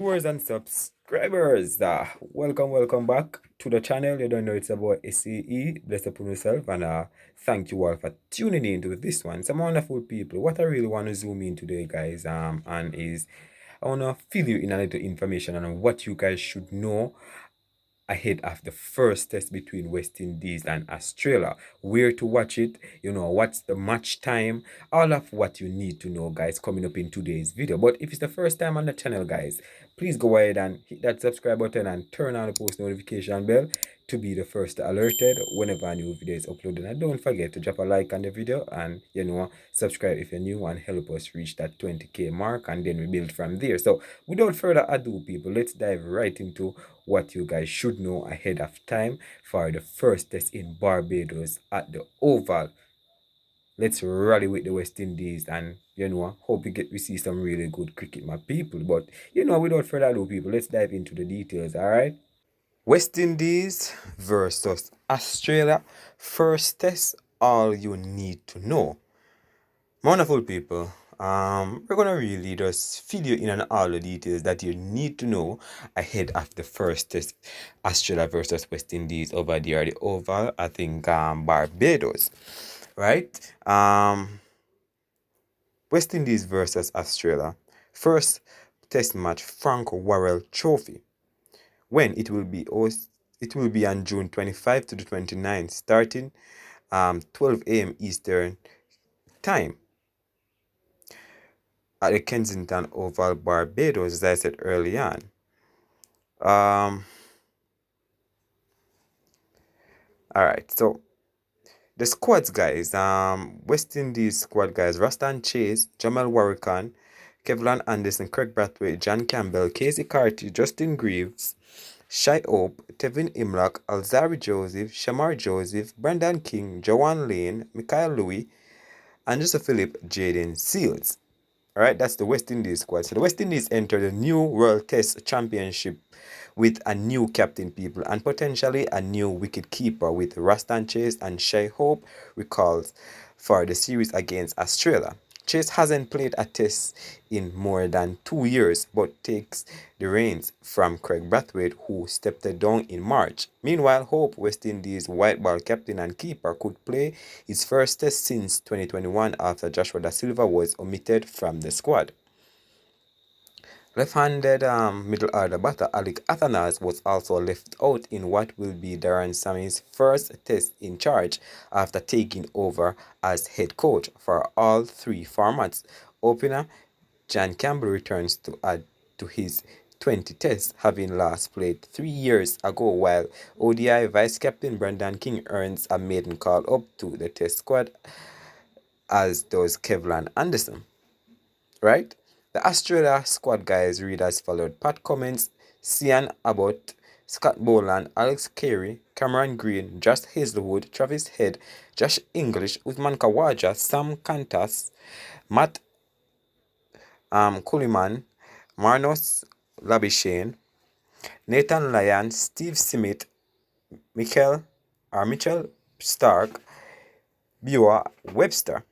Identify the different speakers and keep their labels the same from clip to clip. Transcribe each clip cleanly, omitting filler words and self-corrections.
Speaker 1: Viewers and subscribers, welcome back to the channel. You don't know it's about SCE. Bless upon yourself, and thank you all for tuning in to this one. Some wonderful people. What I really want to zoom in today, guys, and is I want to fill you in a little information on what you guys should know ahead of the first test between West Indies and Australia. Where to watch it, what's the match time, all of what you need to know, guys, coming up in today's video. But if it's the first time on the channel, guys, please go ahead and hit that subscribe button and turn on the post notification bell to be the first alerted whenever a new video is uploaded. And don't forget to drop a like on the video and subscribe if you're new and help us reach that 20k mark, and then we build from there. So without further ado, people, let's dive right into what you guys should know ahead of time for the first test in Barbados at the Oval. Let's rally with the West Indies, and hope we see some really good cricket, my people. But without further ado, people, let's dive into the details. All right. West Indies versus Australia, first test, all you need to know. Wonderful people, we're gonna really just fill you in on all the details that you need to know ahead of the first test, Australia versus West Indies over there, the Oval, I think, Barbados, right? West Indies versus Australia, first test match, Frank Worrell Trophy. When it will be on June 25 to the 29th, starting 12 a.m. Eastern time at the Kensington Oval, Barbados, as I said early on. All right, so the squads, guys. West Indies squad, guys: Rastan Chase, Jamal Warrican, Kevlin Anderson, Craig Brathwaite, John Campbell, Casey Carty, Justin Greaves, Shai Hope, Tevin Imlach, Alzari Joseph, Shamar Joseph, Brendan King, Joanne Lane, Michael Louis, and Joseph Philip, Jaden Seals. All right, that's the West Indies squad. So the West Indies enter the new World Test Championship with a new captain, people, and potentially a new wicket keeper with Rastan Chase and Shai Hope recalls for the series against Australia. Chase hasn't played a test in more than 2 years, but takes the reins from Craig Brathwaite, who stepped down in March. Meanwhile, Hope, West Indies white ball captain and keeper, could play his first test since 2021 after Joshua Da Silva was omitted from the squad. Left-handed middle order batter Alec Athanas was also left out in what will be Darren Sammy's first test in charge after taking over as head coach for all three formats. Opener John Campbell returns to add to his 20 tests, having last played 3 years ago, while ODI vice-captain Brendan King earns a maiden call-up to the test squad, as does Kevlin Anderson. Right? The Australia squad, guys, read as followed: Pat Cummins, Sian Abbott, Scott Boland, Alex Carey, Cameron Green, Josh Hazlewood, Travis Head, Josh English, Uthman Khawaja, Sam Kantas, Matt Coleman, Marnus Labuschagne, Nathan Lyon, Steve Smith, Mitchell Stark, Beulah Webster.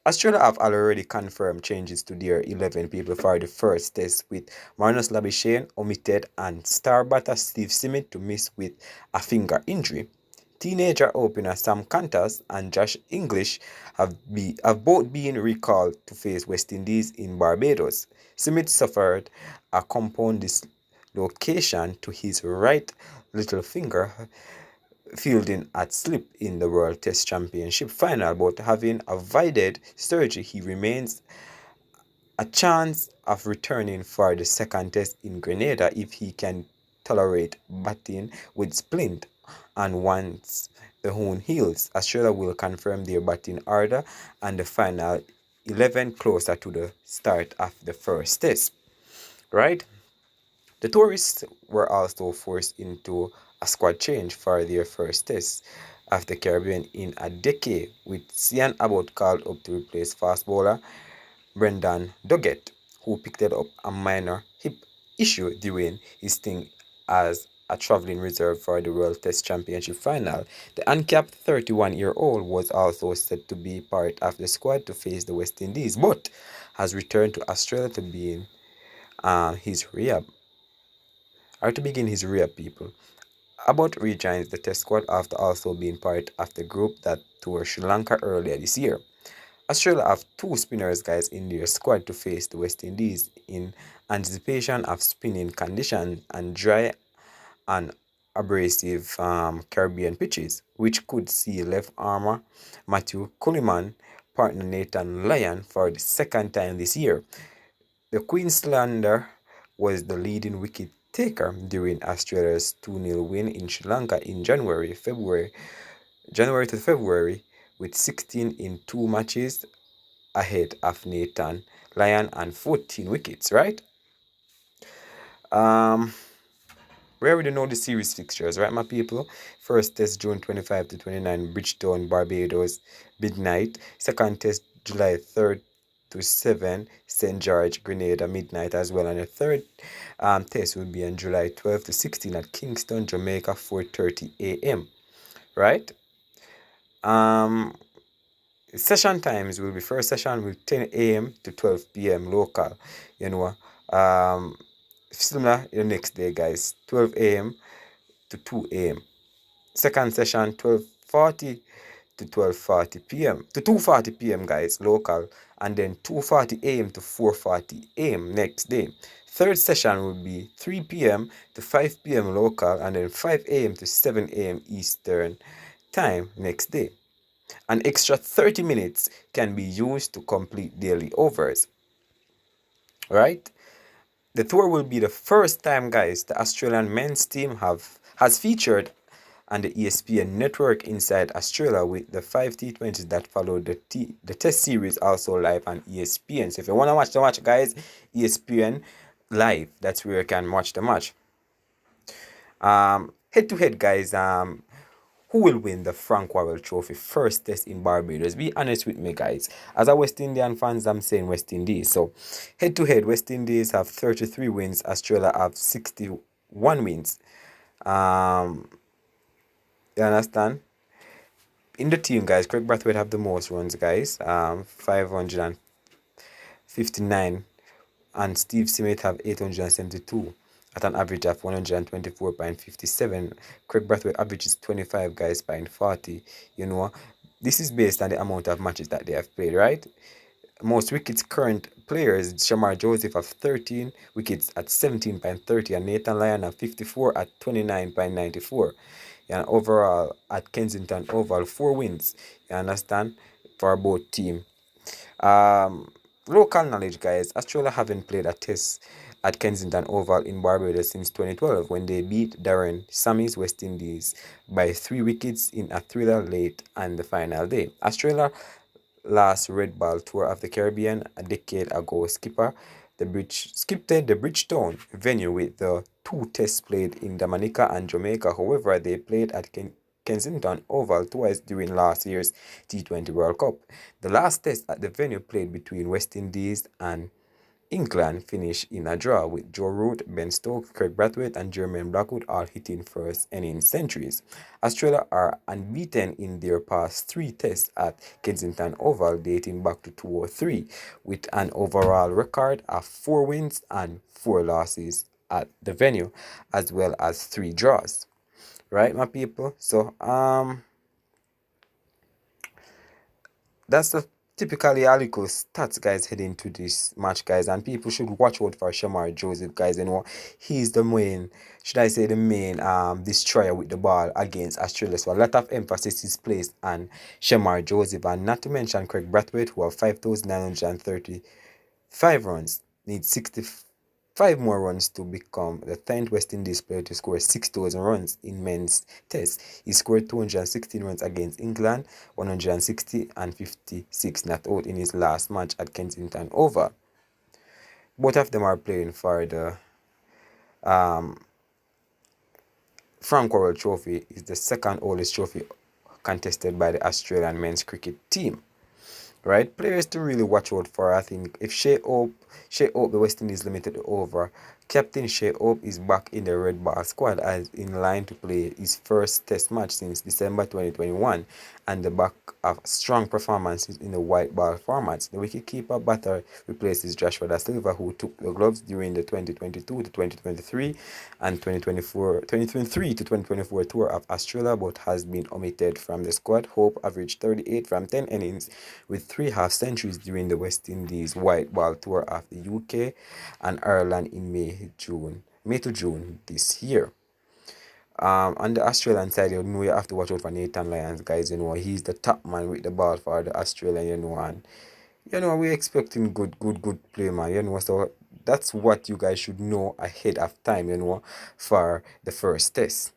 Speaker 1: Australia have already confirmed changes to their 11 people for the first test, with Marnus Labuschagne omitted and star batter Steve Smith to miss with a finger injury. Teenager opener Sam Kantas and Josh English have both been recalled to face West Indies in Barbados. Smith suffered a compound dislocation to his right little finger fielding at slip in the World Test Championship final, but having avoided surgery, he remains a chance of returning for the second test in Grenada if he can tolerate batting with splint. And once the wound heals, Australia will confirm their batting order and the final 11 closer to the start of the first test. Right? The tourists were also forced into a squad change for their first test of the Caribbean in a decade, with Sian Abbott called up to replace fast bowler Brendan Doggett, who picked up a minor hip issue during his stint as a travelling reserve for the World Test Championship final. The uncapped 31-year-old was also set to be part of the squad to face the West Indies, but has returned to Australia to begin his rehab. are to begin his rear, people. Abbott rejoins the Test squad after also being part of the group that toured Sri Lanka earlier this year. Australia have two spinners, guys, in their squad to face the West Indies in anticipation of spinning conditions and dry and abrasive Caribbean pitches, which could see left armour Matthew Culliman partner Nathan Lyon for the second time this year. The Queenslander was the leading wicket taker during Australia's 2-0 win in Sri Lanka in January to February, with 16 in 2 matches ahead of Nathan Lyon and 14 wickets, right? We already know the series fixtures, right, my people? First test June 25 to 29, Bridgetown, Barbados, midnight. Second test July 3rd to 7, St. George, Grenada, midnight as well. And the third test will be on July 12 to 16 at Kingston, Jamaica, 4:30 a.m. Right? Session times will be first session with 10 a.m. to 12 p.m. local. Similar the next day, guys, 12 a.m. to 2 a.m. Second session 12:40 to 12:40 p.m. to 2:40 p.m. guys, local, and then 2:40 a.m. to 4:40 a.m. next day. Third session will be 3 p.m. to 5 p.m. local, and then 5 a.m. to 7 a.m. Eastern time next day. An extra 30 minutes can be used to complete daily overs. Right? The tour will be the first time, guys, the Australian men's team has featured on the ESPN network inside Australia, with the 5 T20s that followed the test series also live on ESPN. So if you want to watch the match, guys, ESPN live, that's where you can watch the match. Head to head, guys, who will win the Frank Worrell Trophy first test in Barbados? Be honest with me, guys. As a West Indian fans, I'm saying West Indies. So head to head, West Indies have 33 wins, Australia have 61 wins. You understand? In the team, guys, Craig Brathwaite have the most runs, guys, 559, and Steve Smith have 872 at an average of 124.57. Craig Brathwaite averages 25, guys, point 40. This is based on the amount of matches that they have played, right? Most wickets current players, Shamar Joseph have 13 wickets at 17.30, and Nathan Lyon have 54 at 29.94. And overall at Kensington Oval, 4 wins, you understand, for both teams. Local knowledge, guys, Australia haven't played a test at Kensington Oval in Barbados since 2012, when they beat Darren Sammy's West Indies by 3 wickets in a thriller late on the final day. Australia last Red Ball Tour of the Caribbean a decade ago skipped the Bridgetown venue with the 2 tests played in Dominica and Jamaica. However, they played at Kensington Oval twice during last year's T20 World Cup. The last test at the venue, played between West Indies and England, finished in a draw, with Joe Root, Ben Stokes, Craig Brathwaite, and Jermaine Blackwood all hitting first inning centuries. Australia are unbeaten in their past 3 tests at Kensington Oval, dating back to 2003, with an overall record of 4 wins and 4 losses at the venue, as well as 3 draws. Right, my people? So, that's the typically Alico stats, guys, heading to this match, guys, and people should watch out for Shamar Joseph, guys. He's the main, should I say, the main destroyer with the ball against Australia. So a lot of emphasis is placed on Shamar Joseph, and not to mention Craig Brathwaite, who have 5,935 runs, needs 65 more runs to become the 10th West Indies player to score 6,000 runs in men's tests. He scored 216 runs against England, 160 and 56 not out in his last match at Kensington Oval. Both of them are playing for the Frank Worrell Trophy. Is the second oldest trophy contested by the Australian men's cricket team. Right, players to really watch out for. I think if Shea Hope, the West Indies limited over, Captain Shea Hope is back in the Red Ball squad as in line to play his first test match since December 2021 and the back of strong performances in the white ball formats. The wicketkeeper batter replaces Joshua Da Silva, who took the gloves during the 2022 to 2023 and 2023 to 2024 tour of Australia but has been omitted from the squad. Hope averaged 38 from 10 innings with 3 half centuries during the West Indies white ball tour of the UK and Ireland in May to June this year. On the Australian side, you have to watch out for Nathan Lyons, guys. He's the top man with the ball for the Australian, and we're expecting good play, man. So that's what you guys should know ahead of time, for the first test.